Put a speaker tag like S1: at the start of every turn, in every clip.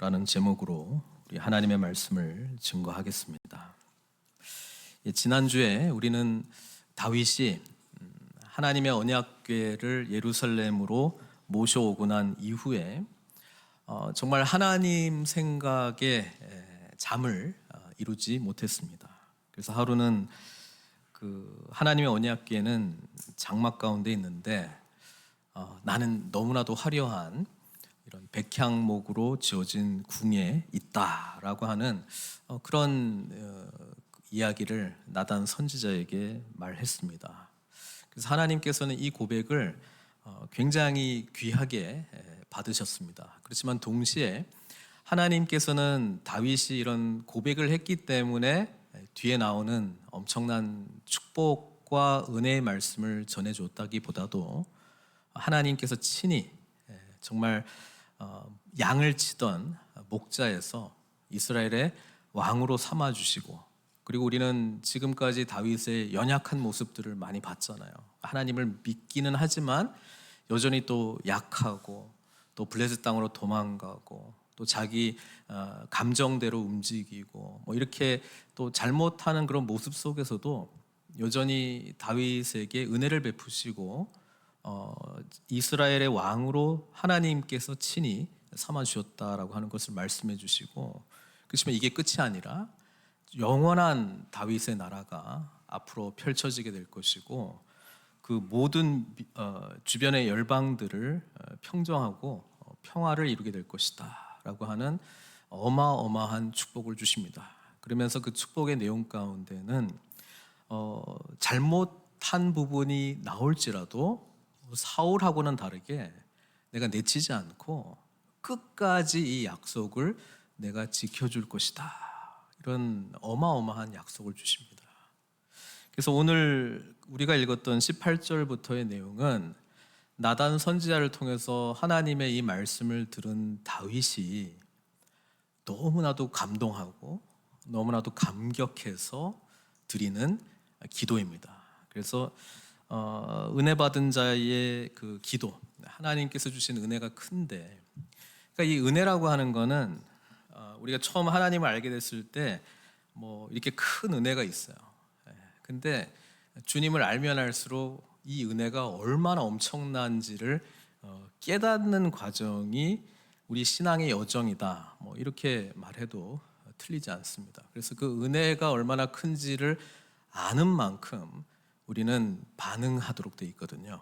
S1: 라는 제목으로 우리 하나님의 말씀을 증거하겠습니다. 지난주에 우리는 다윗이 하나님의 언약궤를 예루살렘으로 모셔오고 난 이후에 정말 하나님 생각에 잠을 이루지 못했습니다. 그래서 하루는 그 하나님의 언약궤는 장막 가운데 있는데 나는 너무나도 화려한 이런 백향목으로 지어진 궁에 있다라고 하는 그런 이야기를 나단 선지자에게 말했습니다. 그래서 하나님께서는 이 고백을 굉장히 귀하게 받으셨습니다. 그렇지만 동시에 하나님께서는 다윗이 이런 고백을 했기 때문에 뒤에 나오는 엄청난 축복과 은혜의 말씀을 전해줬다기보다도 하나님께서 친히 정말 양을 치던 목자에서 이스라엘의 왕으로 삼아주시고, 그리고 우리는 지금까지 다윗의 연약한 모습들을 많이 봤잖아요. 하나님을 믿기는 하지만 여전히 또 약하고, 또 블레셋 땅으로 도망가고, 또 자기 감정대로 움직이고, 뭐 이렇게 또 잘못하는 그런 모습 속에서도 여전히 다윗에게 은혜를 베푸시고 이스라엘의 왕으로 하나님께서 친히 삼아주셨다라고 하는 것을 말씀해 주시고, 그렇지만 이게 끝이 아니라 영원한 다윗의 나라가 앞으로 펼쳐지게 될 것이고, 그 모든 주변의 열방들을 평정하고 평화를 이루게 될 것이다 라고 하는 어마어마한 축복을 주십니다. 그러면서 그 축복의 내용 가운데는 잘못한 부분이 나올지라도 사울하고는 다르게 내가 내치지 않고 끝까지 이 약속을 내가 지켜줄 것이다, 이런 어마어마한 약속을 주십니다. 그래서 오늘 우리가 읽었던 18절부터의 내용은 나단 선지자를 통해서 하나님의 이 말씀을 들은 다윗이 너무나도 감동하고 너무나도 감격해서 드리는 기도입니다. 그래서 은혜 받은 자의 그 기도, 하나님께서 주신 은혜가 큰데, 그러니까 이 은혜라고 하는 거는 우리가 처음 하나님을 알게 됐을 때 뭐 이렇게 큰 은혜가 있어요. 근데 주님을 알면 알수록 이 은혜가 얼마나 엄청난지를 깨닫는 과정이 우리 신앙의 여정이다, 뭐 이렇게 말해도 틀리지 않습니다. 그래서 그 은혜가 얼마나 큰지를 아는 만큼 우리는 반응하도록 돼 있거든요.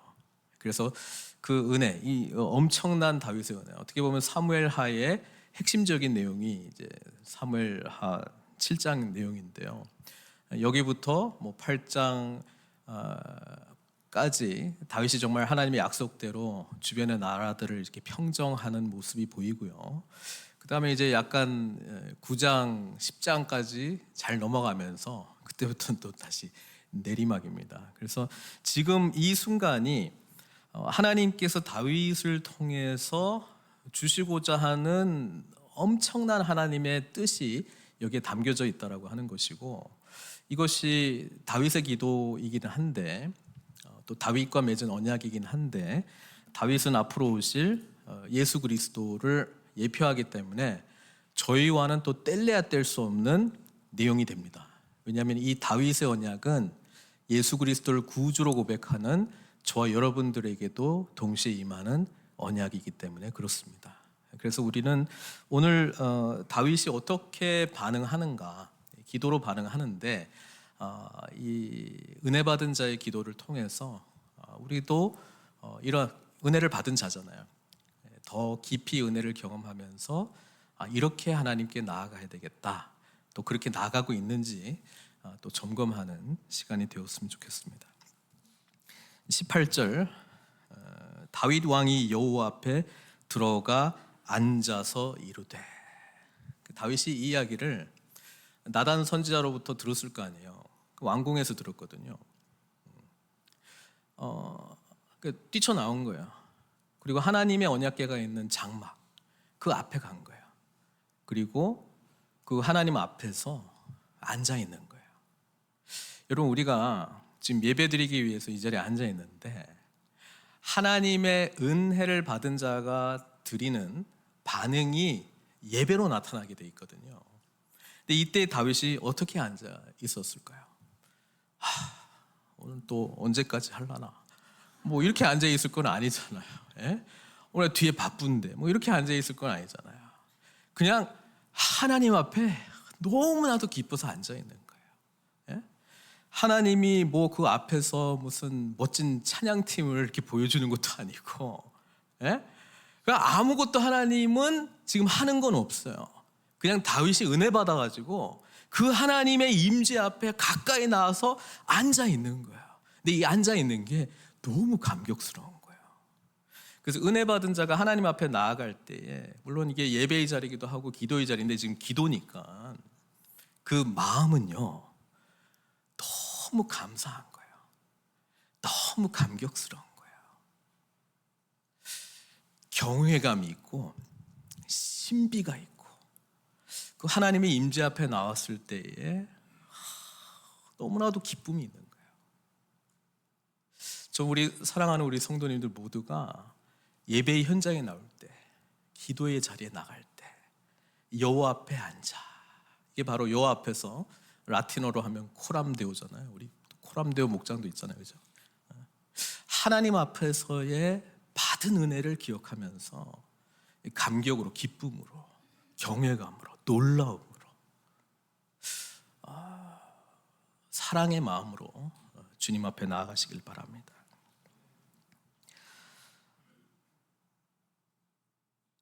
S1: 그래서 그 은혜, 이 엄청난 다윗의 은혜, 어떻게 보면 사무엘하의 핵심적인 내용이 이제 사무엘하 7장 내용인데요. 여기부터 뭐 8장까지 다윗이 정말 하나님의 약속대로 주변의 나라들을 이렇게 평정하는 모습이 보이고요. 그 다음에 이제 약간 9장, 10장까지 잘 넘어가면서 그때부터는 또 다시 내리막입니다. 그래서 지금 이 순간이 하나님께서 다윗을 통해서 주시고자 하는 엄청난 하나님의 뜻이 여기에 담겨져 있다라고 하는 것이고, 이것이 다윗의 기도이기는 한데 또 다윗과 맺은 언약이긴 한데, 다윗은 앞으로 오실 예수 그리스도를 예표하기 때문에 저희와는 또 뗄래야 뗄 수 없는 내용이 됩니다. 왜냐하면 이 다윗의 언약은 예수 그리스도를 구주로 고백하는 저와 여러분들에게도 동시에 임하는 언약이기 때문에 그렇습니다. 그래서 우리는 오늘 다윗이 어떻게 반응하는가, 기도로 반응하는데 이 은혜 받은 자의 기도를 통해서 우리도 이런 은혜를 받은 자잖아요. 더 깊이 은혜를 경험하면서 이렇게 하나님께 나아가야 되겠다, 또 그렇게 나아가고 있는지 또 점검하는 시간이 되었으면 좋겠습니다. 18절, 다윗 왕이 여호와 앞에 들어가 앉아서 이르되. 다윗이 이 이야기를 나단 선지자로부터 들었을 거 아니에요. 왕궁에서 들었거든요. 뛰쳐나온 거예요. 그리고 하나님의 언약궤가 있는 장막, 그 앞에 간 거예요. 그리고 그 하나님 앞에서 앉아 있는 거예요. 여러분, 우리가 지금 예배드리기 위해서 이 자리에 앉아 있는데, 하나님의 은혜를 받은 자가 드리는 반응이 예배로 나타나게 돼 있거든요. 근데 이때 다윗이 어떻게 앉아 있었을까요? 오늘 또 언제까지 할라나? 뭐 이렇게 앉아 있을 건 아니잖아요. 예? 오늘 뒤에 바쁜데 뭐 이렇게 앉아 있을 건 아니잖아요. 그냥 하나님 앞에 너무나도 기뻐서 앉아 있는 거예요. 예? 하나님이 뭐 그 앞에서 무슨 멋진 찬양팀을 이렇게 보여주는 것도 아니고, 예? 그러니까 아무것도 하나님은 지금 하는 건 없어요. 그냥 다윗이 은혜 받아가지고 그 하나님의 임재 앞에 가까이 나와서 앉아 있는 거예요. 근데 이 앉아 있는 게 너무 감격스러운 거예요. 그래서 은혜 받은 자가 하나님 앞에 나아갈 때에, 물론 이게 예배의 자리이기도 하고 기도의 자리인데 지금 기도니까 그 마음은요 너무 감사한 거예요. 너무 감격스러운 거예요. 경외감이 있고 신비가 있고 그 하나님의 임재 앞에 나왔을 때에 너무나도 기쁨이 있는 거예요. 저 우리 사랑하는 우리 성도님들 모두가 예배의 현장에 나올 때, 기도의 자리에 나갈 때 여호와 앞에 앉아. 이게 바로 여호와 앞에서 라틴어로 하면 코람데오잖아요. 우리 코람데오 목장도 있잖아요, 그죠? 하나님 앞에서의 받은 은혜를 기억하면서 감격으로, 기쁨으로, 경외감으로, 놀라움으로, 사랑의 마음으로 주님 앞에 나아가시길 바랍니다.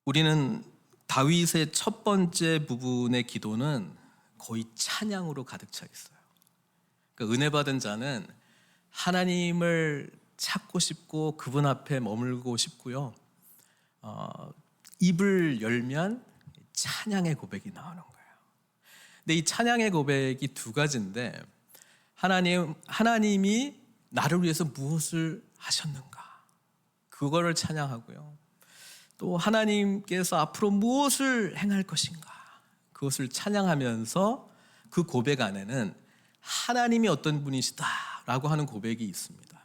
S1: 우리는 다윗의 첫 번째 부분의 기도는 거의 찬양으로 가득 차 있어요. 그러니까 은혜 받은 자는 하나님을 찾고 싶고 그분 앞에 머물고 싶고요. 입을 열면 찬양의 고백이 나오는 거예요. 근데 이 찬양의 고백이 두 가지인데, 하나님이 나를 위해서 무엇을 하셨는가, 그거를 찬양하고요. 또 하나님께서 앞으로 무엇을 행할 것인가, 그것을 찬양하면서 그 고백 안에는 하나님이 어떤 분이시다라고 하는 고백이 있습니다.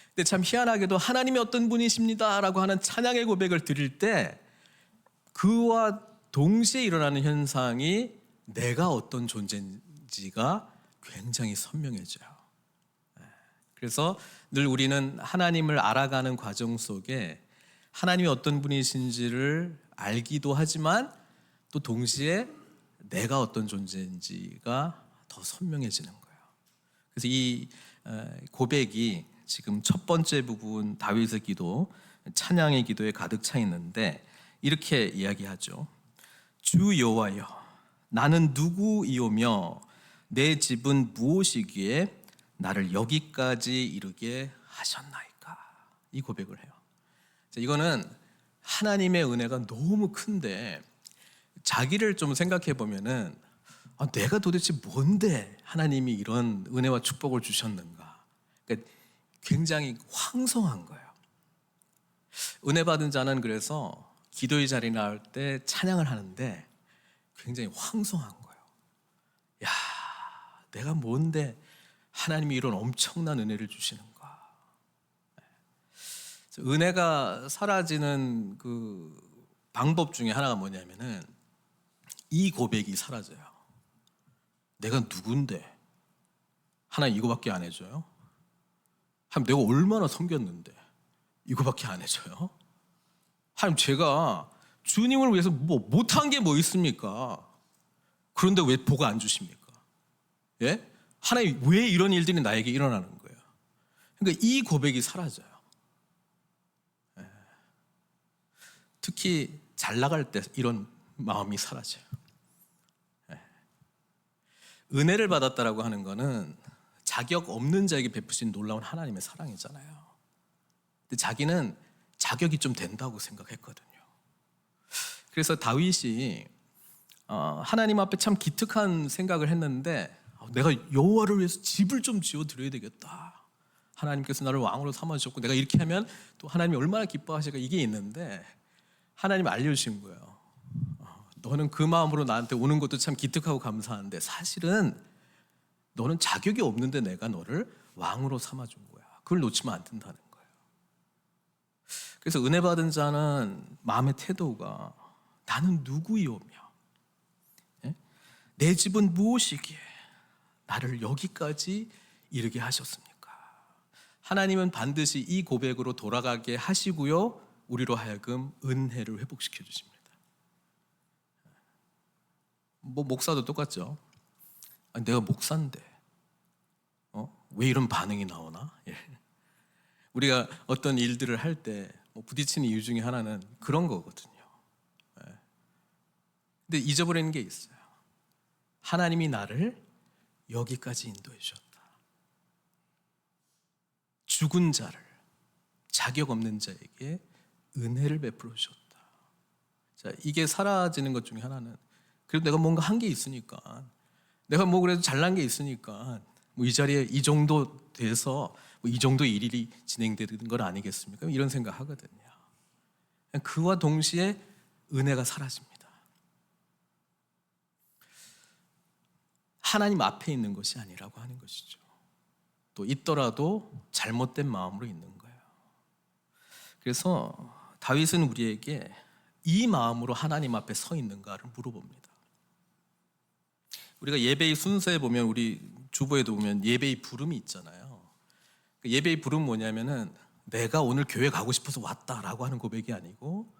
S1: 근데 참 희한하게도 하나님이 어떤 분이십니다라고 하는 찬양의 고백을 드릴 때 그와 동시에 일어나는 현상이 내가 어떤 존재인지가 굉장히 선명해져요. 그래서 늘 우리는 하나님을 알아가는 과정 속에 하나님이 어떤 분이신지를 알기도 하지만 또 동시에 내가 어떤 존재인지가 더 선명해지는 거예요. 그래서 이 고백이 지금 첫 번째 부분 다윗의 기도, 찬양의 기도에 가득 차 있는데 이렇게 이야기하죠. 주 여호와여, 나는 누구이오며 내 집은 무엇이기에 나를 여기까지 이르게 하셨나이까. 이 고백을 해요. 이거는 하나님의 은혜가 너무 큰데 자기를 좀 생각해 보면은 내가 도대체 뭔데 하나님이 이런 은혜와 축복을 주셨는가. 그러니까 굉장히 황송한 거예요. 은혜 받은 자는 그래서 기도의 자리에 나올 때 찬양을 하는데 굉장히 황송한 거예요. 야, 내가 뭔데 하나님이 이런 엄청난 은혜를 주시는가. 은혜가 사라지는 그 방법 중에 하나가 뭐냐면은 이 고백이 사라져요. 내가 누군데 하나님 이거밖에 안 해줘요? 하나님 내가 얼마나 섬겼는데 이거밖에 안 해줘요? 하나님 제가 주님을 위해서 뭐 못한 게 뭐 있습니까? 그런데 왜 복 안 주십니까? 예? 하나님 왜 이런 일들이 나에게 일어나는 거예요? 그러니까 이 고백이 사라져요. 예. 특히 잘 나갈 때 이런 마음이 사라져요. 예. 은혜를 받았다라고 하는 거는 자격 없는 자에게 베푸신 놀라운 하나님의 사랑이잖아요. 근데 자기는 자격이 좀 된다고 생각했거든요. 그래서 다윗이 하나님 앞에 참 기특한 생각을 했는데 내가 여호와를 위해서 집을 좀 지어드려야 되겠다. 하나님께서 나를 왕으로 삼아주셨고 내가 이렇게 하면 또 하나님이 얼마나 기뻐하실까, 이게 있는데 하나님이 알려주신 거예요. 너는 그 마음으로 나한테 오는 것도 참 기특하고 감사한데 사실은 너는 자격이 없는데 내가 너를 왕으로 삼아준 거야. 그걸 놓치면 안 된다는 거예요. 그래서 은혜 받은 자는 마음의 태도가 나는 누구이오며 예? 내 집은 무엇이기에 나를 여기까지 이르게 하셨습니까? 하나님은 반드시 이 고백으로 돌아가게 하시고요, 우리로 하여금 은혜를 회복시켜 주십니다. 목사도 똑같죠. 내가 목사인데 왜 이런 반응이 나오나? 예. 우리가 어떤 일들을 할 때 부딪히는 이유 중에 하나는 그런 거거든요. 예. 근데 잊어버리는 게 있어요. 하나님이 나를 여기까지 인도해 주셨다. 죽은 자를, 자격 없는 자에게 은혜를 베풀어 주셨다. 자, 이게 사라지는 것 중에 하나는, 그래도 내가 뭔가 한 게 있으니까, 내가 그래도 잘난 게 있으니까 이 자리에 이 정도 돼서 이 정도 일이 진행되는 건 아니겠습니까? 이런 생각 하거든요. 그와 동시에 은혜가 사라집니다. 하나님 앞에 있는 것이 아니라고 하는 것이죠. 또 있더라도 잘못된 마음으로 있는 거예요. 그래서 다윗은 우리에게 이 마음으로 하나님 앞에 서 있는가를 물어봅니다. 우리가 예배의 순서에 보면, 우리 주보에도 보면 예배의 부름이 있잖아요. 예배의 부름은 뭐냐면은 내가 오늘 교회 가고 싶어서 왔다라고 하는 고백이 아니고,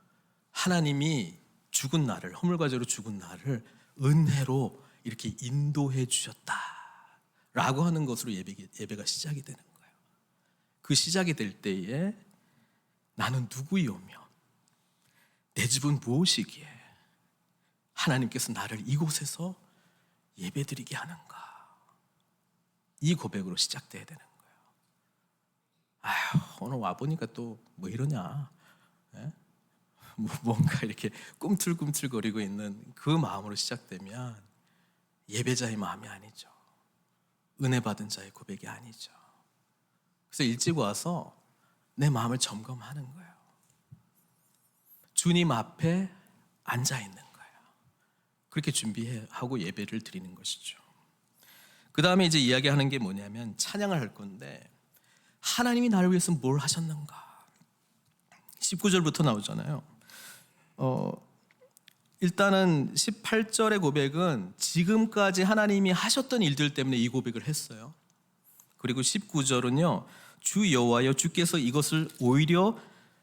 S1: 하나님이 죽은 나를, 허물과 죄로 죽은 나를 은혜로 이렇게 인도해 주셨다라고 하는 것으로 예배가 시작이 되는 거예요. 그 시작이 될 때에 나는 누구이오며 내 집은 무엇이기에 하나님께서 나를 이곳에서 예배드리게 하는가, 이 고백으로 시작돼야 되는 거예요. 아휴, 오늘 와보니까 또 뭐 이러냐, 예? 뭔가 이렇게 꿈틀꿈틀거리고 있는 그 마음으로 시작되면 예배자의 마음이 아니죠. 은혜 받은 자의 고백이 아니죠. 그래서 일찍 와서 내 마음을 점검하는 거예요. 주님 앞에 앉아 있는 거예요. 그렇게 준비하고 예배를 드리는 것이죠. 그 다음에 이제 이야기하는 게 뭐냐면 찬양을 할 건데, 하나님이 나를 위해서 뭘 하셨는가. 19절부터 나오잖아요. 일단은 18절의 고백은 지금까지 하나님이 하셨던 일들 때문에 이 고백을 했어요. 그리고 19절은요, 주 여호와여 주께서 이것을 오히려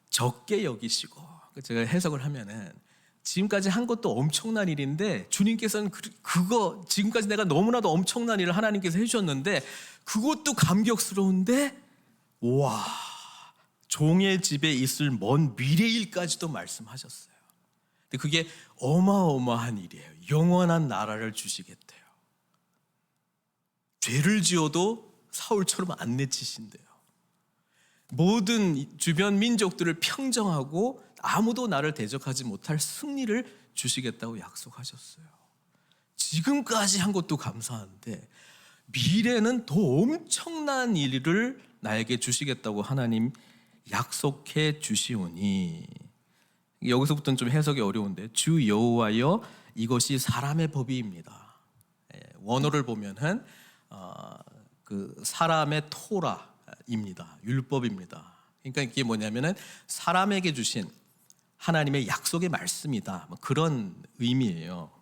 S1: 적게 여기시고, 제가 해석을 하면은 지금까지 한 것도 엄청난 일인데 주님께서는 그거 지금까지 내가 너무나도 엄청난 일을 하나님께서 해주셨는데 그것도 감격스러운데, 와, 종의 집에 있을 먼 미래일까지도 말씀하셨어요. 근데 그게 어마어마한 일이에요. 영원한 나라를 주시겠대요. 죄를 지어도 사울처럼 안 내치신대요. 모든 주변 민족들을 평정하고 아무도 나를 대적하지 못할 승리를 주시겠다고 약속하셨어요. 지금까지 한 것도 감사한데 미래는 더 엄청난 일을 나에게 주시겠다고 하나님 약속해 주시오니, 여기서부터는 좀 해석이 어려운데, 주 여호와여 이것이 사람의 법이입니다. 원어를 보면은 그 사람의 토라입니다. 율법입니다. 그러니까 이게 뭐냐면은 사람에게 주신 하나님의 약속의 말씀이다, 그런 의미예요.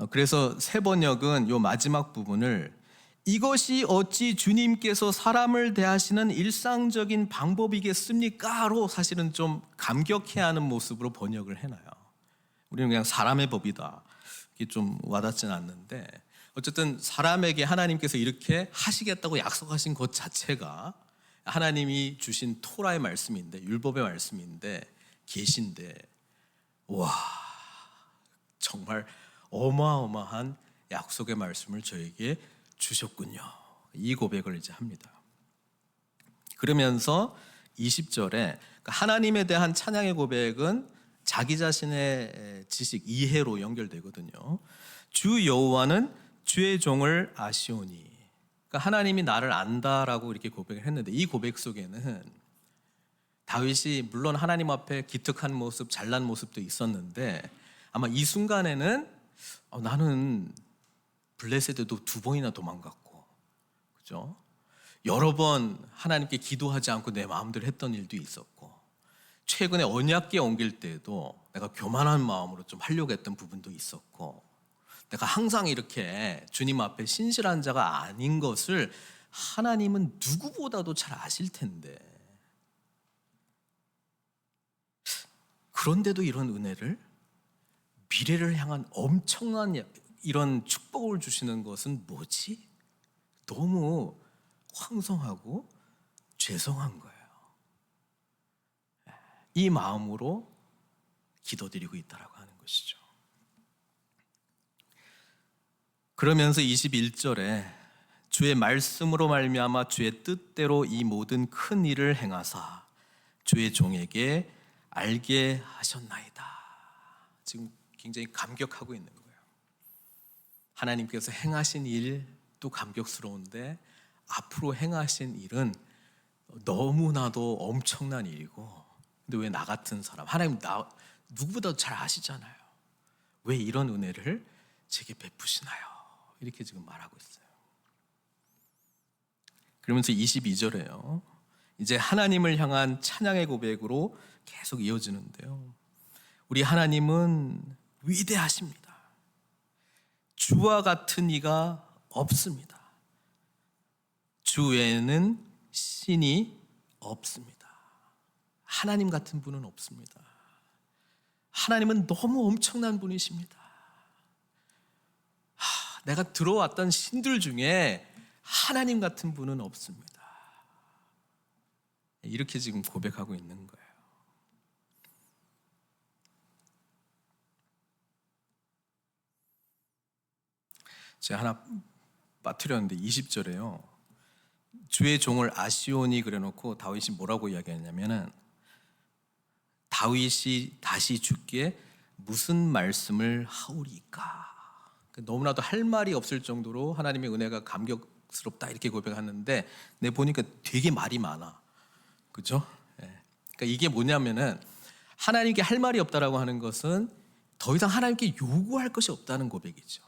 S1: 그래서 새 번역은 요 마지막 부분을 이것이 어찌 주님께서 사람을 대하시는 일상적인 방법이겠습니까?로 사실은 좀 감격해하는 모습으로 번역을 해놔요. 우리는 그냥 사람의 법이다, 이게 좀 와닿지는 않는데, 어쨌든 사람에게 하나님께서 이렇게 하시겠다고 약속하신 것 자체가 하나님이 주신 토라의 말씀인데, 율법의 말씀인데, 계신데, 와, 정말 어마어마한 약속의 말씀을 저에게 주셨군요. 이 고백을 이제 합니다. 그러면서 20절에 하나님에 대한 찬양의 고백은 자기 자신의 지식, 이해로 연결되거든요. 주 여호와는 주의 종을 아시오니, 그러니까 하나님이 나를 안다라고 이렇게 고백을 했는데, 이 고백 속에는 다윗이 물론 하나님 앞에 기특한 모습, 잘난 모습도 있었는데, 아마 이 순간에는 나는 블레셋에도 2번이나 도망갔고, 그죠? 여러 번 하나님께 기도하지 않고 내 마음대로 했던 일도 있었고, 최근에 언약궤 옮길 때에도 내가 교만한 마음으로 좀 하려고 했던 부분도 있었고, 내가 항상 이렇게 주님 앞에 신실한 자가 아닌 것을 하나님은 누구보다도 잘 아실 텐데, 그런데도 이런 은혜를, 미래를 향한 엄청난 이런 축복을 주시는 것은 뭐지? 너무 황송하고 죄송한 거예요. 이 마음으로 기도드리고 있다라고 하는 것이죠. 그러면서 21절에 주의 말씀으로 말미암아 주의 뜻대로 이 모든 큰 일을 행하사 주의 종에게 알게 하셨나이다. 지금 굉장히 감격하고 있는 거예요. 하나님께서 행하신 일도 감격스러운데 앞으로 행하신 일은 너무나도 엄청난 일이고, 근데 왜 나 같은 사람, 하나님 누구보다 잘 아시잖아요. 왜 이런 은혜를 제게 베푸시나요? 이렇게 지금 말하고 있어요. 그러면서 22절에요. 이제 하나님을 향한 찬양의 고백으로 계속 이어지는데요. 우리 하나님은 위대하십니다. 주와 같은 이가 없습니다. 주 외에는 신이 없습니다. 하나님 같은 분은 없습니다. 하나님은 너무 엄청난 분이십니다. 내가 들어왔던 신들 중에 하나님 같은 분은 없습니다. 이렇게 지금 고백하고 있는 거예요. 제가 하나 빠뜨렸는데 20절에요. 주의 종을 아시온이 그려놓고 다윗이 뭐라고 이야기했냐면은, 다윗이 다시 주께 무슨 말씀을 하오리까. 너무나도 할 말이 없을 정도로 하나님의 은혜가 감격스럽다 이렇게 고백하는데, 내 보니까 되게 말이 많아. 그죠? 그러니까 이게 뭐냐면은, 하나님께 할 말이 없다라고 하는 것은 더 이상 하나님께 요구할 것이 없다는 고백이죠.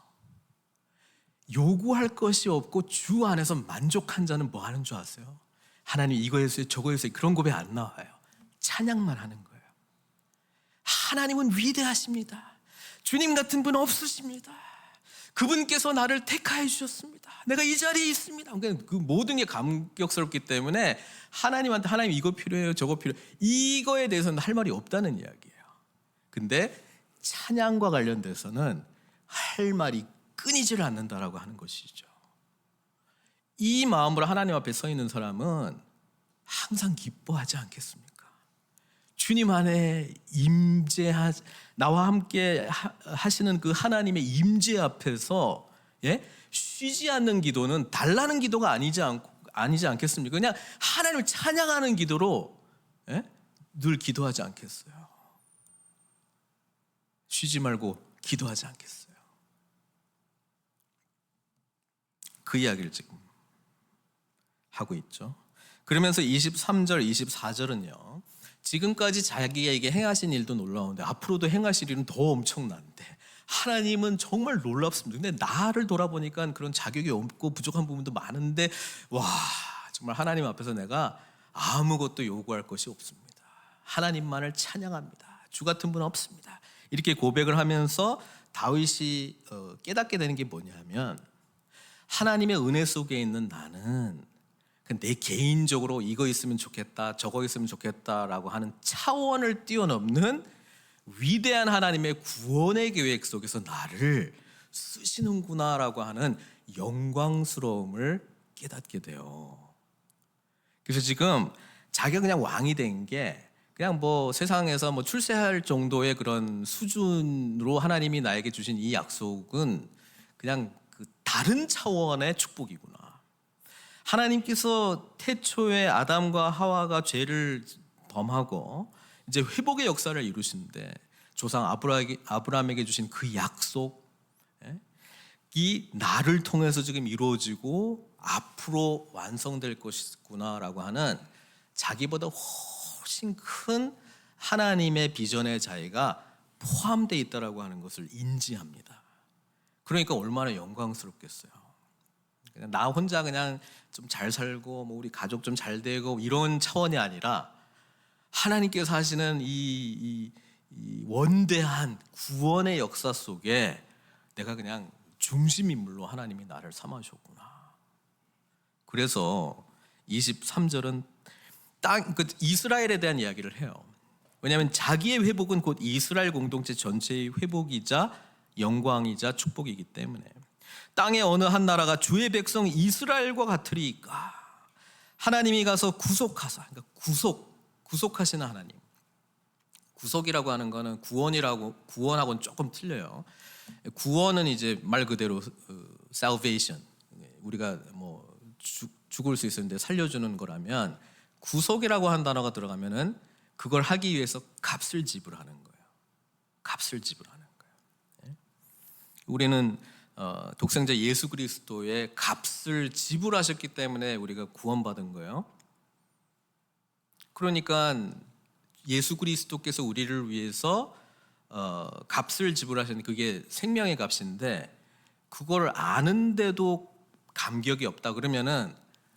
S1: 요구할 것이 없고 주 안에서 만족한 자는 뭐 하는 줄 아세요? 하나님 이거 해주세요, 저거 해주세요, 그런 고백 안 나와요. 찬양만 하는 거예요. 하나님은 위대하십니다. 주님 같은 분 없으십니다. 그분께서 나를 택하여 주셨습니다. 내가 이 자리에 있습니다. 그러니까 그 모든 게 감격스럽기 때문에 하나님한테, 하나님 이거 필요해요, 저거 필요해요, 이거에 대해서는 할 말이 없다는 이야기예요. 근데 찬양과 관련돼서는 할 말이 끊이질 않는다라고 하는 것이죠. 이 마음으로 하나님 앞에 서 있는 사람은 항상 기뻐하지 않겠습니까? 주님 안에 나와 함께 하시는 그 하나님의 임재 앞에서 쉬지 않는 기도는 달라는 기도가 아니지 않겠습니까? 그냥 하나님을 찬양하는 기도로 늘 기도하지 않겠어요? 쉬지 말고 기도하지 않겠어요? 그 이야기를 지금 하고 있죠. 그러면서 23절, 24절은요. 지금까지 자기에게 행하신 일도 놀라운데 앞으로도 행하실 일은 더 엄청난데, 하나님은 정말 놀랍습니다. 근데 나를 돌아보니까 그런 자격이 없고 부족한 부분도 많은데, 와, 정말 하나님 앞에서 내가 아무것도 요구할 것이 없습니다. 하나님만을 찬양합니다. 주 같은 분은 없습니다. 이렇게 고백을 하면서 다윗이 깨닫게 되는 게 뭐냐면, 하나님의 은혜 속에 있는 나는 내 개인적으로 이거 있으면 좋겠다, 저거 있으면 좋겠다라고 하는 차원을 뛰어넘는 위대한 하나님의 구원의 계획 속에서 나를 쓰시는구나라고 하는 영광스러움을 깨닫게 돼요. 그래서 지금 자기가 그냥 왕이 된 게 그냥 뭐 세상에서 뭐 출세할 정도의 그런 수준으로 하나님이 나에게 주신 이 약속은 그냥 그 다른 차원의 축복이구나. 하나님께서 태초에 아담과 하와가 죄를 범하고 이제 회복의 역사를 이루시는데, 조상 아브라함에게 주신 그 약속이 나를 통해서 지금 이루어지고 앞으로 완성될 것이구나라고 하는 자기보다 훨씬 큰 하나님의 비전의 자리가 포함되어 있다라고 하는 것을 인지합니다. 그러니까 얼마나 영광스럽겠어요. 나 혼자 그냥 좀 잘 살고 뭐 우리 가족 좀 잘 되고 이런 차원이 아니라, 하나님께서 하시는 이 원대한 구원의 역사 속에 내가 그냥 중심인물로 하나님이 나를 삼아주셨구나. 그래서 23절은 이스라엘에 대한 이야기를 해요. 왜냐하면 자기의 회복은 곧 이스라엘 공동체 전체의 회복이자 영광이자 축복이기 때문에 땅의 어느 한 나라가 주의 백성 이스라엘과 같으리까 하나님이 가서 구속하사, 그러니까 구속하시는 하나님. 구속이라고 하는 거는 구원하고는 조금 틀려요. 구원은 이제 말 그대로 salvation, 우리가 뭐 죽을 수 있었는데 살려주는 거라면, 구속이라고 한 단어가 들어가면은 그걸 하기 위해서 값을 지불하는 거예요. 값을 지불하는 거예요. 우리는 독생자 예수 그리스도의 값을 지불하셨기 때문에 우리가 구원받은 거예요. 그러니까 예수 그리스도께서 우리를 위해서 값을 지불하셨는데 그게 생명의 값인데, 그걸 아는데도 감격이 없다 그러면은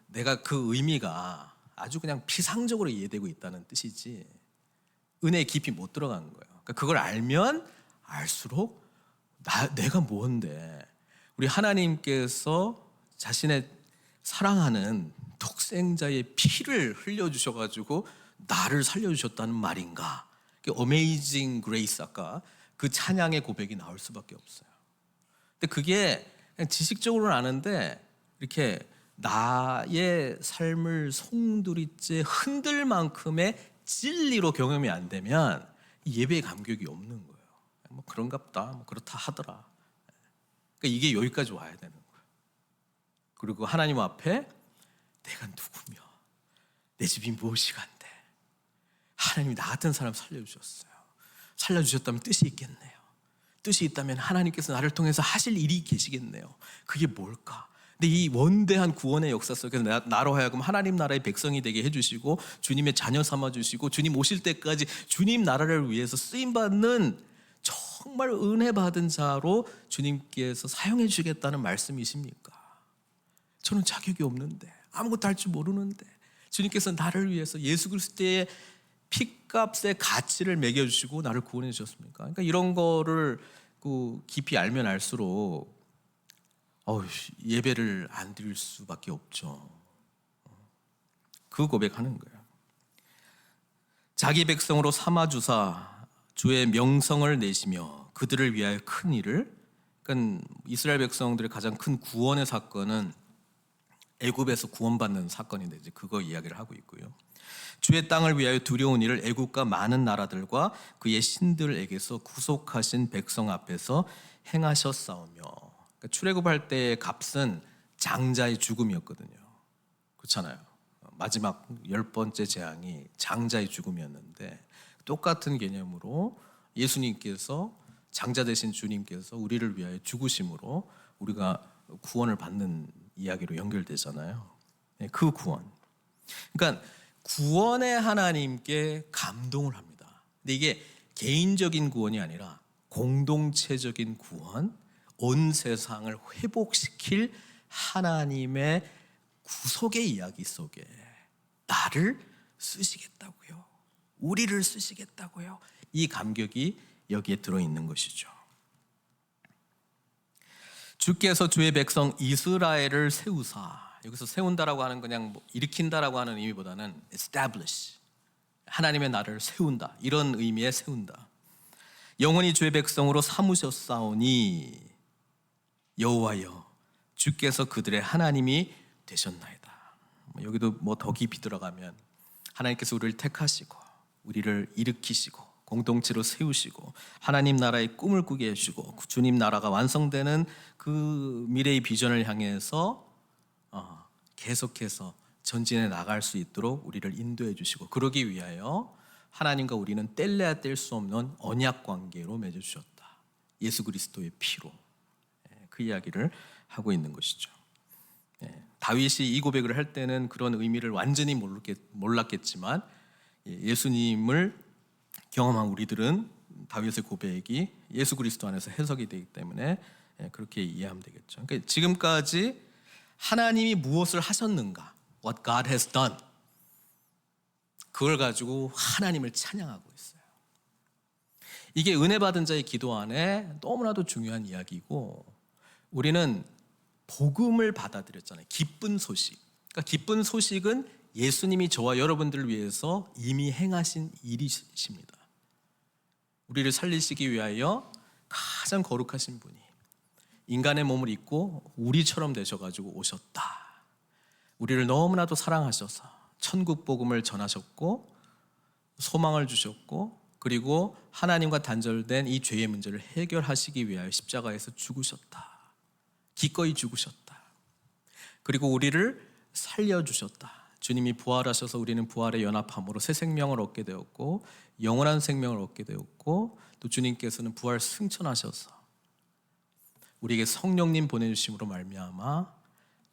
S1: 내가 그 의미가 아주 그냥 피상적으로 이해되고 있다는 뜻이지 은혜에 깊이 못 들어간 거예요. 그러니까 그걸 알면 알수록 내가 뭔데, 우리 하나님께서 자신의 사랑하는 독생자의 피를 흘려주셔가지고 나를 살려주셨다는 말인가. 어메이징 그레이스, 아까 그 찬양의 고백이 나올 수밖에 없어요. 근데 그게 그냥 지식적으로는 아는데 이렇게 나의 삶을 송두리째 흔들 만큼의 진리로 경험이 안 되면 예배의 감격이 없는 거예요. 뭐 그런갑다, 뭐 그렇다 하더라. 그러니까 이게 여기까지 와야 되는 거예요. 그리고 하나님 앞에 내가 누구며 내 집이 무엇이간데 하나님이 나 같은 사람 살려주셨어요. 살려주셨다면 뜻이 있겠네요. 뜻이 있다면 하나님께서 나를 통해서 하실 일이 계시겠네요. 그게 뭘까? 근데 이 원대한 구원의 역사 속에서 나로 하여금 하나님 나라의 백성이 되게 해주시고 주님의 자녀 삼아주시고 주님 오실 때까지 주님 나라를 위해서 쓰임받는 정말 은혜 받은 자로 주님께서 사용해 주시겠다는 말씀이십니까? 저는 자격이 없는데, 아무것도 할 줄 모르는데 주님께서 나를 위해서 예수 그리스도의 피값의 가치를 매겨주시고 나를 구원해 주셨습니까? 그러니까 이런 거를 깊이 알면 알수록 예배를 안 드릴 수밖에 없죠. 그 고백하는 거예요. 자기 백성으로 삼아주사 주의 명성을 내시며 그들을 위하여 큰 일을, 그러니까 이스라엘 백성들의 가장 큰 구원의 사건은 애굽에서 구원받는 사건인데 이제 그거 이야기를 하고 있고요. 주의 땅을 위하여 두려운 일을 애굽과 많은 나라들과 그의 신들에게서 구속하신 백성 앞에서 행하셨사오며, 그러니까 출애굽할 때의 값은 장자의 죽음이었거든요. 그렇잖아요. 마지막 10번째 재앙이 장자의 죽음이었는데 똑같은 개념으로 예수님께서, 장자 되신 주님께서 우리를 위하여 죽으심으로 우리가 구원을 받는 이야기로 연결되잖아요. 그 구원. 그러니까 구원의 하나님께 감동을 합니다. 근데 이게 개인적인 구원이 아니라 공동체적인 구원, 온 세상을 회복시킬 하나님의 구속의 이야기 속에 나를 쓰시겠다고요. 우리를 쓰시겠다고요. 이 감격이 여기에 들어있는 것이죠. 주께서 주의 백성 이스라엘을 세우사, 여기서 세운다라고 하는 그냥 일으킨다라고 하는 의미보다는 establish, 하나님의 나라를 세운다, 이런 의미의 세운다. 영원히 주의 백성으로 삼으셨사오니 여호와여 주께서 그들의 하나님이 되셨나이다. 여기도 더 깊이 들어가면 하나님께서 우리를 택하시고 우리를 일으키시고 공동체로 세우시고 하나님 나라의 꿈을 꾸게 해주시고 주님 나라가 완성되는 그 미래의 비전을 향해서 계속해서 전진해 나갈 수 있도록 우리를 인도해 주시고, 그러기 위하여 하나님과 우리는 뗄래야 뗄 수 없는 언약 관계로 맺어주셨다. 예수 그리스도의 피로. 그 이야기를 하고 있는 것이죠. 다윗이 이 고백을 할 때는 그런 의미를 완전히 몰랐겠지만 예수님을 경험한 우리들은 다윗의 고백이 예수 그리스도 안에서 해석이 되기 때문에 그렇게 이해하면 되겠죠. 그러니까 지금까지 하나님이 무엇을 하셨는가? What God has done. 그걸 가지고 하나님을 찬양하고 있어요. 이게 은혜 받은 자의 기도 안에 너무나도 중요한 이야기고, 우리는 복음을 받아들였잖아요. 기쁜 소식. 그러니까 기쁜 소식은 예수님이 저와 여러분들을 위해서 이미 행하신 일이십니다. 우리를 살리시기 위하여 가장 거룩하신 분이 인간의 몸을 입고 우리처럼 되셔가지고 오셨다. 우리를 너무나도 사랑하셔서 천국 복음을 전하셨고 소망을 주셨고, 그리고 하나님과 단절된 이 죄의 문제를 해결하시기 위하여 십자가에서 죽으셨다. 기꺼이 죽으셨다. 그리고 우리를 살려주셨다. 주님이 부활하셔서 우리는 부활의 연합함으로 새 생명을 얻게 되었고 영원한 생명을 얻게 되었고, 또 주님께서는 부활 승천하셔서 우리에게 성령님 보내주심으로 말미암아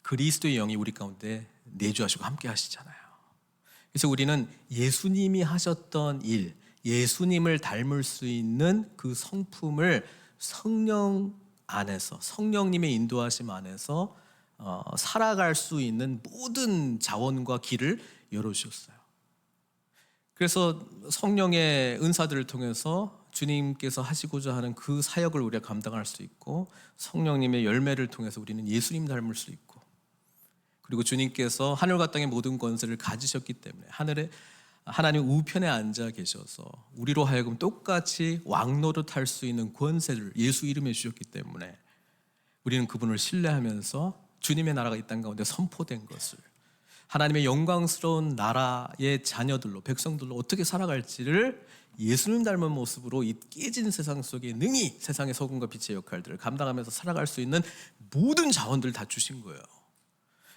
S1: 그리스도의 영이 우리 가운데 내주하시고 함께 하시잖아요. 그래서 우리는 예수님이 하셨던 일, 예수님을 닮을 수 있는 그 성품을 성령 안에서, 성령님의 인도하심 안에서 살아갈 수 있는 모든 자원과 길을 열어주셨어요. 그래서 성령의 은사들을 통해서 주님께서 하시고자 하는 그 사역을 우리가 감당할 수 있고, 성령님의 열매를 통해서 우리는 예수님 닮을 수 있고, 그리고 주님께서 하늘과 땅의 모든 권세를 가지셨기 때문에 하늘에 하나님 우편에 앉아 계셔서 우리로 하여금 똑같이 왕노릇할 수 있는 권세를 예수 이름에 주셨기 때문에 우리는 그분을 신뢰하면서 주님의 나라가 이 땅 가운데 선포된 것을, 하나님의 영광스러운 나라의 자녀들로, 백성들로 어떻게 살아갈지를 예수님 닮은 모습으로 이 깨진 세상 속에 능히 세상의 소금과 빛의 역할들을 감당하면서 살아갈 수 있는 모든 자원들을 다 주신 거예요.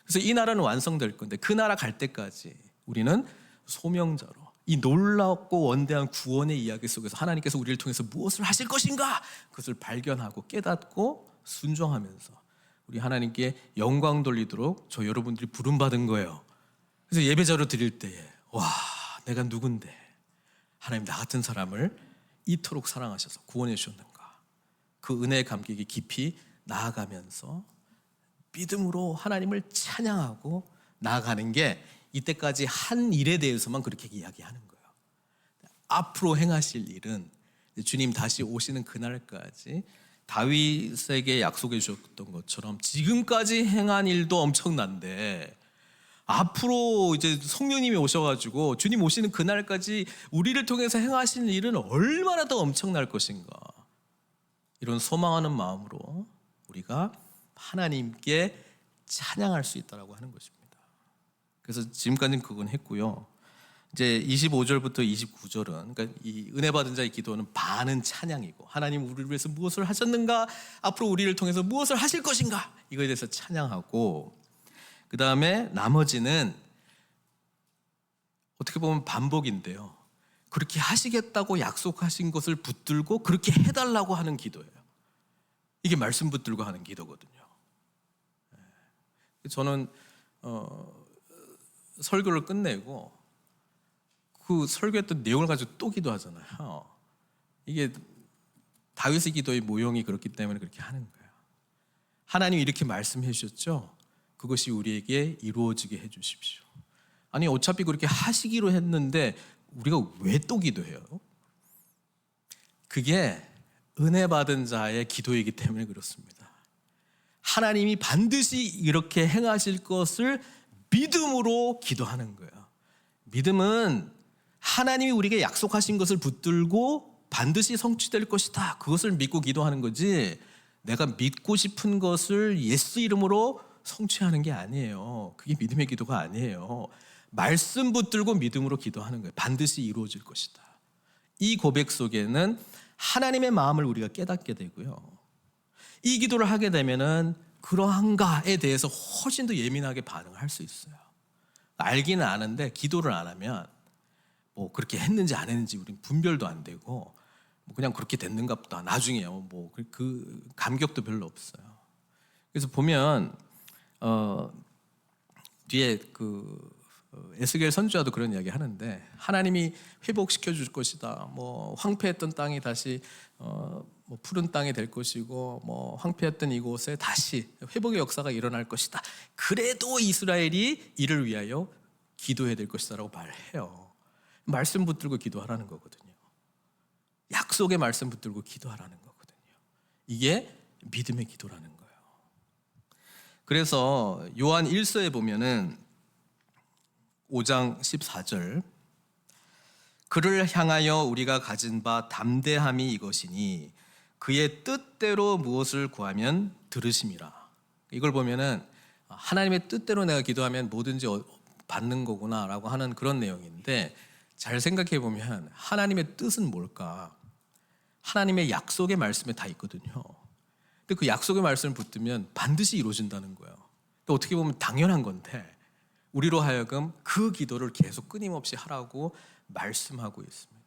S1: 그래서 이 나라는 완성될 건데, 그 나라 갈 때까지 우리는 소명자로 이 놀랍고 원대한 구원의 이야기 속에서 하나님께서 우리를 통해서 무엇을 하실 것인가, 그것을 발견하고 깨닫고 순종하면서 우리 하나님께 영광 돌리도록 저 여러분들이 부름받은 거예요. 그래서 예배자로 드릴 때에 와, 내가 누군데 하나님 나 같은 사람을 이토록 사랑하셔서 구원해 주셨는가, 그 은혜의 감격이 깊이 나아가면서 믿음으로 하나님을 찬양하고 나아가는 게 이때까지 한 일에 대해서만 그렇게 이야기하는 거예요. 앞으로 행하실 일은 주님 다시 오시는 그날까지 다윗에게 약속해 주셨던 것처럼 지금까지 행한 일도 엄청난데, 앞으로 이제 성령님이 오셔가지고 주님 오시는 그날까지 우리를 통해서 행하실 일은 얼마나 더 엄청날 것인가, 이런 소망하는 마음으로 우리가 하나님께 찬양할 수 있다라고 하는 것입니다. 그래서 지금까지는 그건 했고요. 이제 25절부터 29절은, 그러니까 이 은혜 받은 자의 기도는 반은 찬양이고, 하나님 우리를 위해서 무엇을 하셨는가, 앞으로 우리를 통해서 무엇을 하실 것인가, 이거에 대해서 찬양하고, 그 다음에 나머지는 어떻게 보면 반복인데요. 그렇게 하시겠다고 약속하신 것을 붙들고 그렇게 해달라고 하는 기도예요. 이게 말씀 붙들고 하는 기도거든요. 저는 설교를 끝내고 그 설교했던 내용을 가지고 또 기도하잖아요. 이게 다윗의 기도의 모형이 그렇기 때문에 그렇게 하는 거예요. 하나님 이렇게 말씀해 주셨죠? 그것이 우리에게 이루어지게 해 주십시오. 아니 어차피 그렇게 하시기로 했는데 우리가 왜 또 기도해요? 그게 은혜 받은 자의 기도이기 때문에 그렇습니다. 하나님이 반드시 이렇게 행하실 것을 믿음으로 기도하는 거예요. 믿음은 하나님이 우리에게 약속하신 것을 붙들고 반드시 성취될 것이다, 그것을 믿고 기도하는 거지, 내가 믿고 싶은 것을 예수 이름으로 성취하는 게 아니에요. 그게 믿음의 기도가 아니에요. 말씀 붙들고 믿음으로 기도하는 거예요. 반드시 이루어질 것이다. 이 고백 속에는 하나님의 마음을 우리가 깨닫게 되고요, 이 기도를 하게 되면은 그러한가에 대해서 훨씬 더 예민하게 반응할 수 있어요. 알기는 아는데 기도를 안 하면 뭐 그렇게 했는지 안 했는지 우리는 분별도 안 되고, 뭐 그냥 그렇게 됐는가 보다, 나중에요 뭐 그 감격도 별로 없어요. 그래서 보면 뒤에 에스겔 선지자도 그런 이야기 하는데, 하나님이 회복시켜 줄 것이다, 뭐 황폐했던 땅이 다시 뭐 푸른 땅이 될 것이고, 뭐 황폐했던 이곳에 다시 회복의 역사가 일어날 것이다, 그래도 이스라엘이 이를 위하여 기도해야 될 것이다라고 말해요. 말씀 붙들고 기도하라는 거거든요. 약속의 말씀 붙들고 기도하라는 거거든요. 이게 믿음의 기도라는 거예요. 그래서 요한 1서에 보면은 5장 14절, 그를 향하여 우리가 가진 바 담대함이 이것이니 그의 뜻대로 무엇을 구하면 들으심이라. 이걸 보면은 하나님의 뜻대로 내가 기도하면 뭐든지 받는 거구나라고 하는 그런 내용인데, 잘 생각해 보면 하나님의 뜻은 뭘까? 하나님의 약속의 말씀에 다 있거든요. 근데 그 약속의 말씀을 붙들면 반드시 이루어진다는 거예요. 또 어떻게 보면 당연한 건데 우리로 하여금 그 기도를 계속 끊임없이 하라고 말씀하고 있습니다.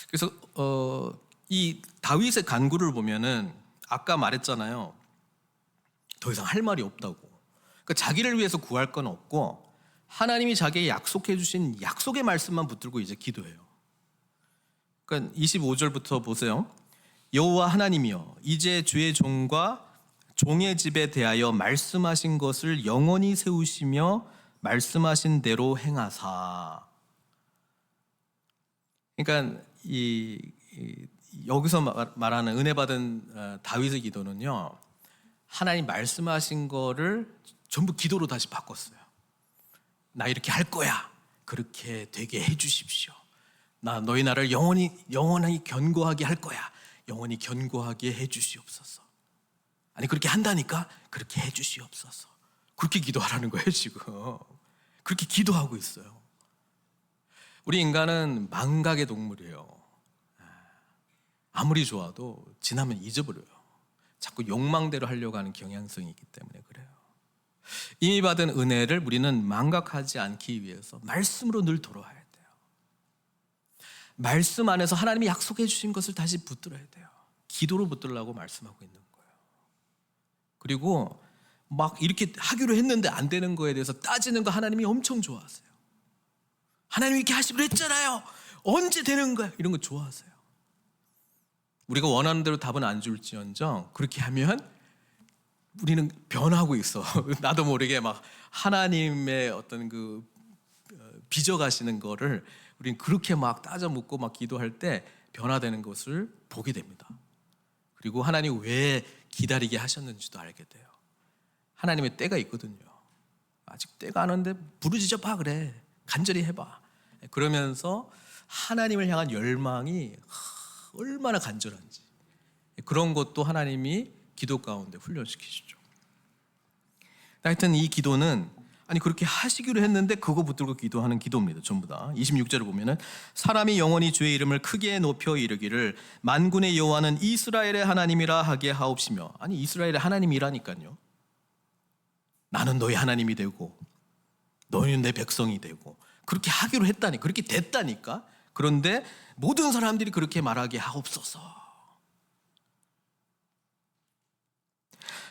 S1: 그래서 이 다윗의 간구를 보면은 아까 말했잖아요. 더 이상 할 말이 없다고. 그러니까 자기를 위해서 구할 건 없고 하나님이 자기에게 약속해 주신 약속의 말씀만 붙들고 이제 기도해요. 그러니까 25절부터 보세요. 여호와 하나님이여, 이제 주의 종과 종의 집에 대하여 말씀하신 것을 영원히 세우시며 말씀하신 대로 행하사. 그러니까 여기서 말하는 은혜 받은 다윗의 기도는요, 하나님 말씀하신 거를 전부 기도로 다시 바꿨어요. 나 이렇게 할 거야. 그렇게 되게 해 주십시오. 나 너희 나라를 영원히 견고하게 할 거야. 영원히 견고하게 해 주시옵소서. 아니 그렇게 한다니까 그렇게 해 주시옵소서. 그렇게 기도하라는 거예요 지금. 그렇게 기도하고 있어요. 우리 인간은 망각의 동물이에요. 아무리 좋아도 지나면 잊어버려요. 자꾸 욕망대로 하려고 하는 경향성이 있기 때문에 그래요. 이미 받은 은혜를 우리는 망각하지 않기 위해서 말씀으로 늘 돌아와야 돼요. 말씀 안에서 하나님이 약속해 주신 것을 다시 붙들어야 돼요. 기도로 붙들라고 말씀하고 있는 거예요. 그리고 막 이렇게 하기로 했는데 안 되는 거에 대해서 따지는 거 하나님이 엄청 좋아하세요. 하나님이 이렇게 하시기로 했잖아요. 언제 되는 거야? 이런 거 좋아하세요. 우리가 원하는 대로 답은 안 줄지언정 그렇게 하면 우리는 변하고 있어. 나도 모르게 막 하나님의 어떤 그 빚어가시는 거를 우리는 그렇게 막 따져 묻고 막 기도할 때 변화되는 것을 보게 됩니다. 그리고 하나님 왜 기다리게 하셨는지도 알게 돼요. 하나님의 때가 있거든요. 아직 때가 안 왔는데 부르짖어 봐 그래. 간절히 해봐. 그러면서 하나님을 향한 열망이 얼마나 간절한지 그런 것도 하나님이 기도 가운데 훈련시키시죠. 하여튼 이 기도는 아니 그렇게 하시기로 했는데 그거 붙들고 기도하는 기도입니다. 전부 다. 26절을 보면은 사람이 영원히 주의 이름을 크게 높여 이르기를 만군의 여호와는 이스라엘의 하나님이라 하게 하옵시며. 아니 이스라엘의 하나님이라니까요. 나는 너희 하나님이 되고 너희는 내 백성이 되고 그렇게 하기로 했다니 그렇게 됐다니까. 그런데 모든 사람들이 그렇게 말하게 하옵소서.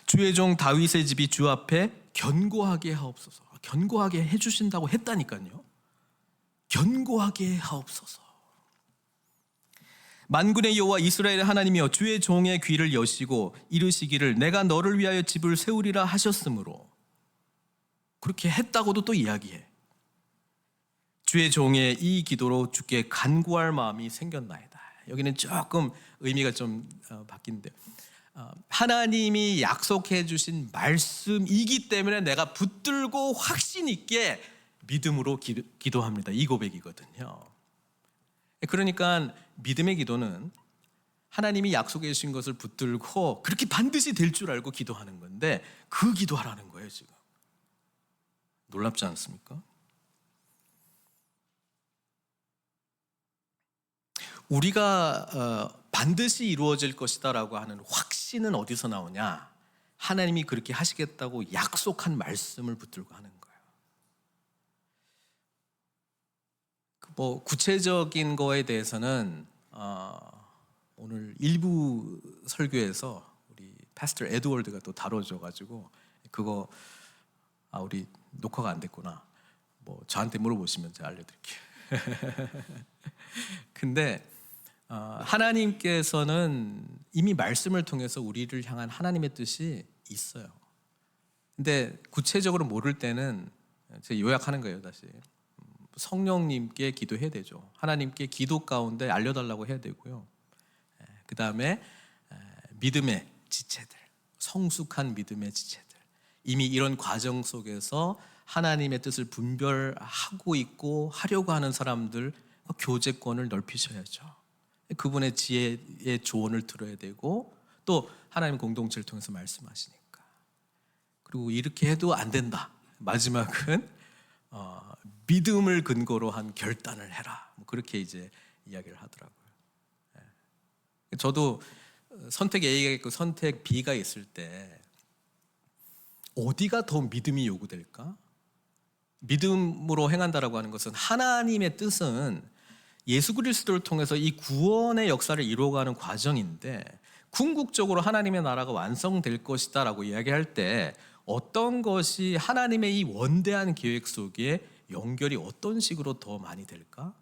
S1: 주의 종 다윗의 집이 주 앞에 견고하게 하옵소서. 견고하게 해주신다고 했다니까요. 견고하게 하옵소서. 만군의 여호와 이스라엘의 하나님이여 주의 종의 귀를 여시고 이르시기를 내가 너를 위하여 집을 세우리라 하셨으므로. 그렇게 했다고도 또 이야기해. 주의 종의 이 기도로 주께 간구할 마음이 생겼나이다. 여기는 조금 의미가 좀 바뀐데 하나님이 약속해 주신 말씀이기 때문에 내가 붙들고 확신 있게 믿음으로 기도합니다. 이 고백이거든요. 그러니까 믿음의 기도는 하나님이 약속해 주신 것을 붙들고 그렇게 반드시 될 줄 알고 기도하는 건데 그 기도하라는 거예요 지금. 놀랍지 않습니까? 우리가 반드시 이루어질 것이다라고 하는 확신은 어디서 나오냐? 하나님이 그렇게 하시겠다고 약속한 말씀을 붙들고 하는 거예요. 뭐 구체적인 거에 대해서는 오늘 일부 설교에서 우리 패스터 에드워드가 또 다뤄줘가지고 그거 우리 녹화가 안 됐구나. 뭐 저한테 물어보시면 제가 알려드릴게요. 근데 하나님께서는 이미 말씀을 통해서 우리를 향한 하나님의 뜻이 있어요. 근데 구체적으로 모를 때는 제가 요약하는 거예요 다시. 성령님께 기도해야 되죠. 하나님께 기도 가운데 알려달라고 해야 되고요. 그 다음에 믿음의 지체들, 성숙한 믿음의 지체들, 이미 이런 과정 속에서 하나님의 뜻을 분별하고 있고 하려고 하는 사람들 교제권을 넓히셔야죠. 그분의 지혜의 조언을 들어야 되고 또 하나님 공동체를 통해서 말씀하시니까. 그리고 이렇게 해도 안 된다. 마지막은 믿음을 근거로 한 결단을 해라. 그렇게 이제 이야기를 하더라고요. 저도 선택 A가 있고 선택 B가 있을 때 어디가 더 믿음이 요구될까? 믿음으로 행한다라고 하는 것은 하나님의 뜻은 예수 그리스도를 통해서 이 구원의 역사를 이루어가는 과정인데 궁극적으로 하나님의 나라가 완성될 것이다 라고 이야기할 때 어떤 것이 하나님의 이 원대한 계획 속에 연결이 어떤 식으로 더 많이 될까?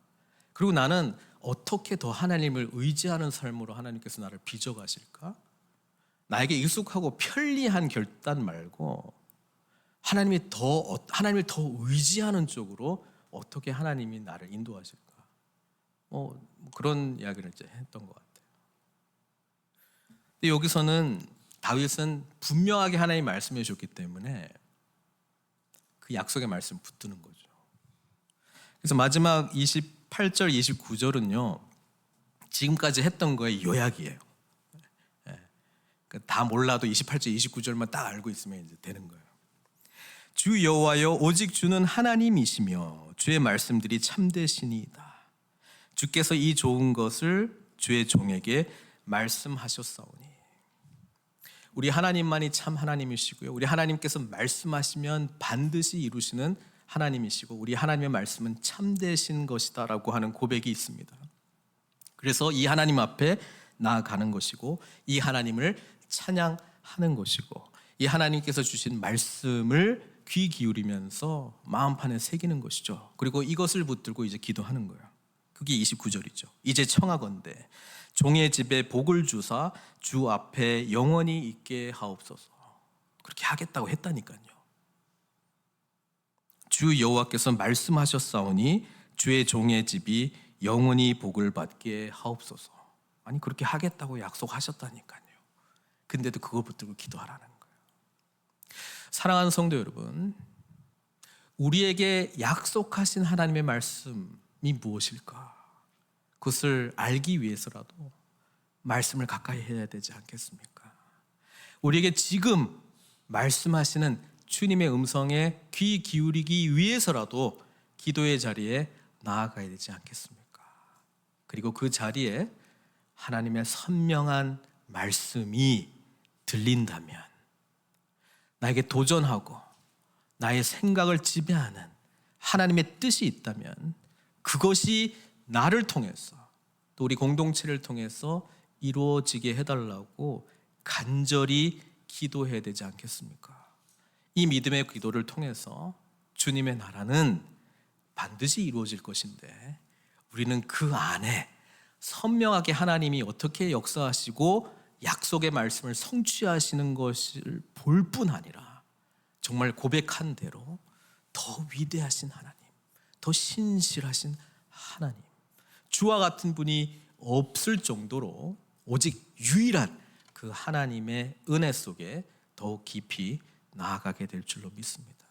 S1: 그리고 나는 어떻게 더 하나님을 의지하는 삶으로 하나님께서 나를 빚어가실까? 나에게 익숙하고 편리한 결단 말고 하나님을 더 의지하는 쪽으로 어떻게 하나님이 나를 인도하실까? 그런 이야기를 이제 했던 것 같아요. 근데 여기서는 다윗은 분명하게 하나님 말씀해 주셨기 때문에 그 약속의 말씀 붙드는 거죠. 그래서 마지막 28절, 29절은요, 지금까지 했던 거의 요약이에요. 다 몰라도 28절, 29절만 딱 알고 있으면 이제 되는 거예요. 주 여호와여, 오직 주는 하나님이시며 주의 말씀들이 참되시니이다. 주께서 이 좋은 것을 주의 종에게 말씀하셨사오니. 우리 하나님만이 참 하나님이시고요, 우리 하나님께서 말씀하시면 반드시 이루시는 하나님이시고 우리 하나님의 말씀은 참되신 것이다 라고 하는 고백이 있습니다. 그래서 이 하나님 앞에 나아가는 것이고 이 하나님을 찬양하는 것이고 이 하나님께서 주신 말씀을 귀 기울이면서 마음판에 새기는 것이죠. 그리고 이것을 붙들고 이제 기도하는 거예요. 그게 29절이죠. 이제 청하건대 종의 집에 복을 주사 주 앞에 영원히 있게 하옵소서. 그렇게 하겠다고 했다니까요. 주 여호와께서 말씀하셨사오니 주의 종의 집이 영원히 복을 받게 하옵소서. 아니 그렇게 하겠다고 약속하셨다니까요. 근데도 그걸 붙들고 기도하라는 거예요. 사랑하는 성도 여러분, 우리에게 약속하신 하나님의 말씀이 무엇일까? 그것을 알기 위해서라도 말씀을 가까이 해야 되지 않겠습니까? 우리에게 지금 말씀하시는 주님의 음성에 귀 기울이기 위해서라도 기도의 자리에 나아가야 되지 않겠습니까? 그리고 그 자리에 하나님의 선명한 말씀이 들린다면, 나에게 도전하고 나의 생각을 지배하는 하나님의 뜻이 있다면 그것이 나를 통해서 또 우리 공동체를 통해서 이루어지게 해달라고 간절히 기도해야 되지 않겠습니까? 이 믿음의 기도를 통해서 주님의 나라는 반드시 이루어질 것인데 우리는 그 안에 선명하게 하나님이 어떻게 역사하시고 약속의 말씀을 성취하시는 것을 볼 뿐 아니라 정말 고백한 대로 더 위대하신 하나님, 더 신실하신 하나님, 주와 같은 분이 없을 정도로 오직 유일한 그 하나님의 은혜 속에 더욱 깊이 나아가게 될 줄로 믿습니다.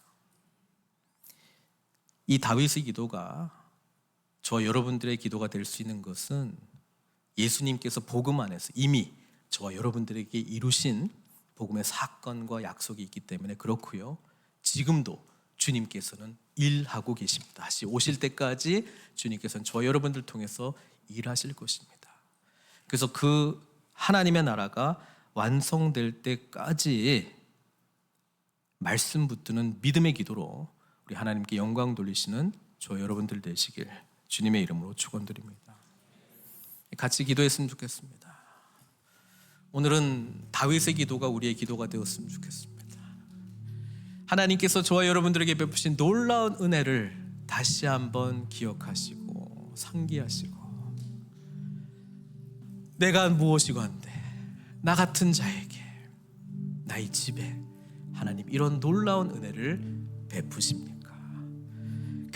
S1: 이 다윗의 기도가 저 여러분들의 기도가 될 수 있는 것은 예수님께서 복음 안에서 이미 저와 여러분들에게 이루신 복음의 사건과 약속이 있기 때문에 그렇고요. 지금도 주님께서는 일하고 계십니다. 다시 오실 때까지 주님께서는 저와 여러분들 통해서 일하실 것입니다. 그래서 그 하나님의 나라가 완성될 때까지 말씀 붙드는 믿음의 기도로 우리 하나님께 영광 돌리시는 저와 여러분들 되시길 주님의 이름으로 축원드립니다. 같이 기도했으면 좋겠습니다. 오늘은 다윗의 기도가 우리의 기도가 되었으면 좋겠습니다. 하나님께서 저와 여러분들에게 베푸신 놀라운 은혜를 다시 한번 기억하시고 상기하시고, 내가 무엇이고 한데 나 같은 자에게 나의 집에 하나님 이런 놀라운 은혜를 베푸십니까?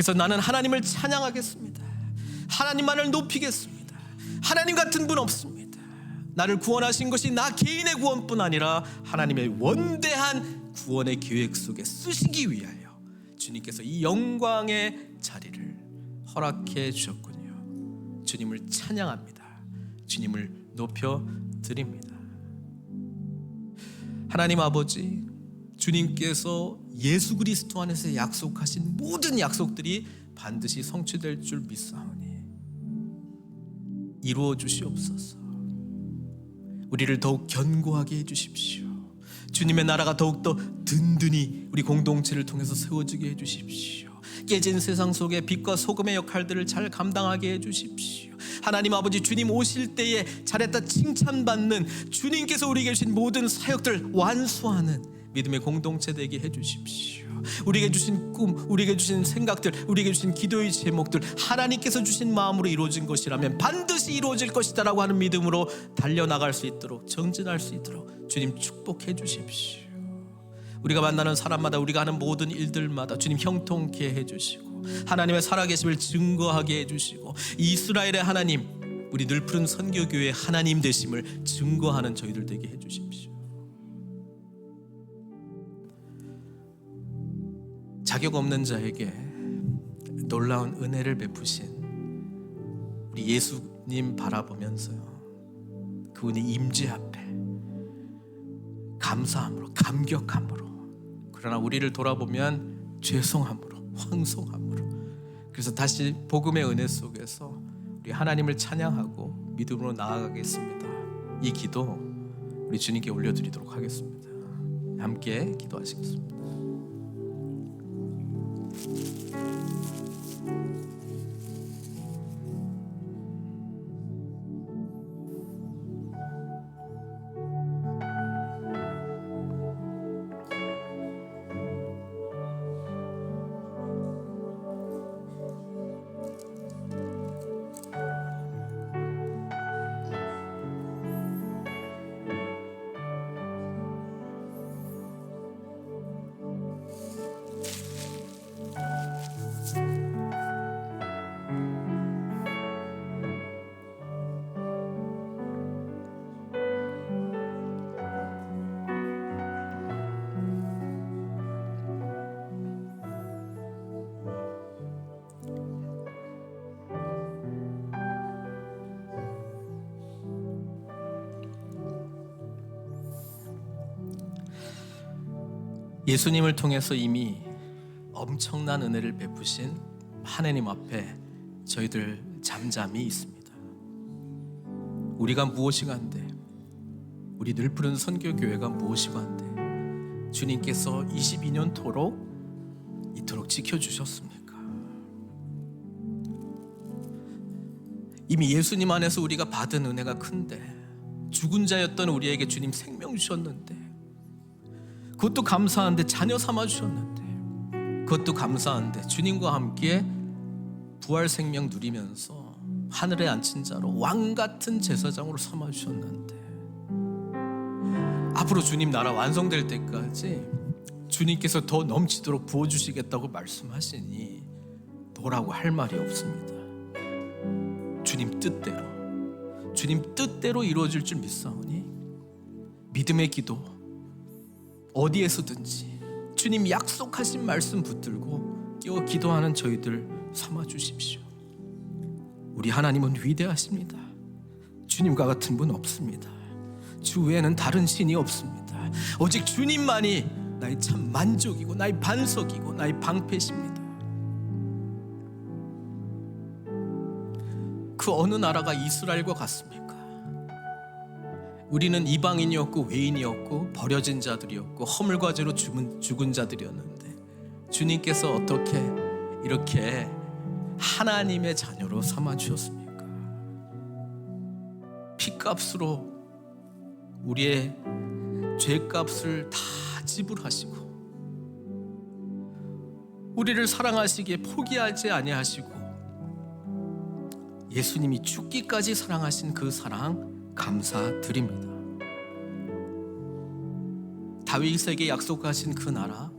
S1: 그래서 나는 하나님을 찬양하겠습니다. 하나님만을 높이겠습니다. 하나님 같은 분 없습니다. 나를 구원하신 것이 나 개인의 구원뿐 아니라 하나님의 원대한 구원의 계획 속에 쓰시기 위하여 주님께서 이 영광의 자리를 허락해 주셨군요. 주님을 찬양합니다. 주님을 높여 드립니다. 하나님 아버지, 주님께서 예수 그리스도 안에서 약속하신 모든 약속들이 반드시 성취될 줄 믿사오니 이루어 주시옵소서. 우리를 더욱 견고하게 해주십시오. 주님의 나라가 더욱더 든든히 우리 공동체를 통해서 세워지게 해주십시오. 깨진 세상 속에 빛과 소금의 역할들을 잘 감당하게 해주십시오. 하나님 아버지, 주님 오실 때에 잘했다 칭찬받는 주님께서 우리에게 주신 모든 사역들 완수하는 믿음의 공동체 되게 해주십시오. 우리에게 주신 꿈, 우리에게 주신 생각들, 우리에게 주신 기도의 제목들 하나님께서 주신 마음으로 이루어진 것이라면 반드시 이루어질 것이다 라고 하는 믿음으로 달려나갈 수 있도록, 정진할 수 있도록 주님 축복해 주십시오. 우리가 만나는 사람마다, 우리가 하는 모든 일들마다 주님 형통케 해주시고 하나님의 살아계심을 증거하게 해주시고 이스라엘의 하나님, 우리 늘푸른 선교교회의 하나님 되심을 증거하는 저희들 되게 해주십시오. 자격 없는 자에게 놀라운 은혜를 베푸신 우리 예수님 바라보면서요, 그분의 임재 앞에 감사함으로, 감격함으로, 그러나 우리를 돌아보면 죄송함으로, 황송함으로, 그래서 다시 복음의 은혜 속에서 우리 하나님을 찬양하고 믿음으로 나아가겠습니다. 이 기도 우리 주님께 올려드리도록 하겠습니다. 함께 기도하시겠습니다. 예수님을 통해서 이미 엄청난 은혜를 베푸신 하나님 앞에 저희들 잠잠히 있습니다. 우리가 무엇이가 한데, 우리 늘푸른 선교교회가 무엇이가 한데 주님께서 22년토록 이토록 지켜주셨습니까? 이미 예수님 안에서 우리가 받은 은혜가 큰데, 죽은 자였던 우리에게 주님 생명 주셨는데, 그것도 감사한데 자녀 삼아 주셨는데, 그것도 감사한데 주님과 함께 부활 생명 누리면서 하늘에 앉힌 자로 왕 같은 제사장으로 삼아 주셨는데, 앞으로 주님 나라 완성될 때까지 주님께서 더 넘치도록 부어주시겠다고 말씀하시니 뭐라고 할 말이 없습니다. 주님 뜻대로 이루어질 줄 믿사오니 믿음의 기도 어디에서든지 주님 약속하신 말씀 붙들고 끼워 기도하는 저희들 삼아 주십시오. 우리 하나님은 위대하십니다. 주님과 같은 분 없습니다. 주 외에는 다른 신이 없습니다. 오직 주님만이 나의 참 만족이고 나의 반석이고 나의 방패십니다. 그 어느 나라가 이스라엘과 같습니까? 우리는 이방인이었고 외인이었고 버려진 자들이었고 허물과제로 죽은 자들이었는데 주님께서 어떻게 이렇게 하나님의 자녀로 삼아 주셨습니까? 피값으로 우리의 죄값을 다 지불하시고 우리를 사랑하시기에 포기하지 아니하시고 예수님이 죽기까지 사랑하신 그 사랑 감사드립니다. 다윗에게 약속하신 그 나라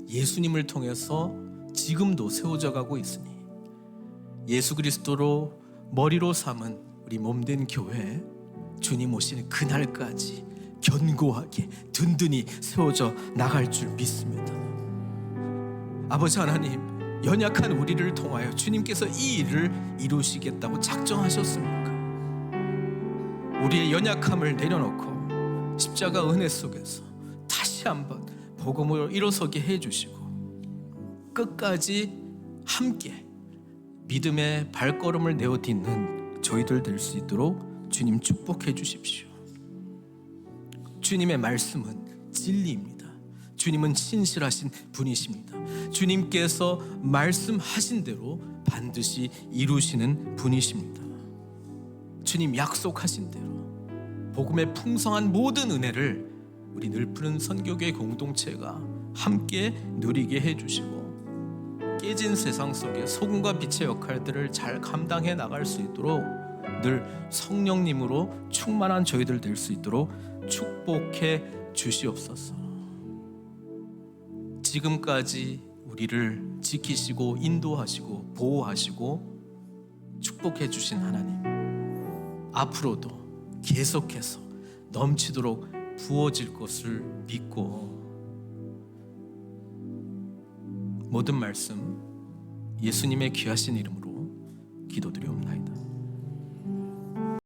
S1: 예수님을 통해서 지금도 세워져 가고 있으니 예수 그리스도로 머리로 삼은 우리 몸된 교회, 주님 오시는 그날까지 견고하게 든든히 세워져 나갈 줄 믿습니다. 아버지 하나님, 연약한 우리를 통하여 주님께서 이 일을 이루시겠다고 작정하셨습니까? 우리의 연약함을 내려놓고 십자가 은혜 속에서 다시 한번 복음으로 일어서게 해주시고 끝까지 함께 믿음의 발걸음을 내어딛는 저희들 될 수 있도록 주님 축복해 주십시오. 주님의 말씀은 진리입니다. 주님은 신실하신 분이십니다. 주님께서 말씀하신 대로 반드시 이루시는 분이십니다. 주님 약속하신 대로 복음의 풍성한 모든 은혜를 우리 늘푸른 선교계 공동체가 함께 누리게 해주시고 깨진 세상 속에 소금과 빛의 역할들을 잘 감당해 나갈 수 있도록 늘 성령님으로 충만한 저희들 될 수 있도록 축복해 주시옵소서. 지금까지 우리를 지키시고 인도하시고 보호하시고 축복해 주신 하나님, 앞으로도 계속해서 넘치도록 부어질 것을 믿고 모든 말씀 예수님의 귀하신 이름으로 기도드리옵나이다.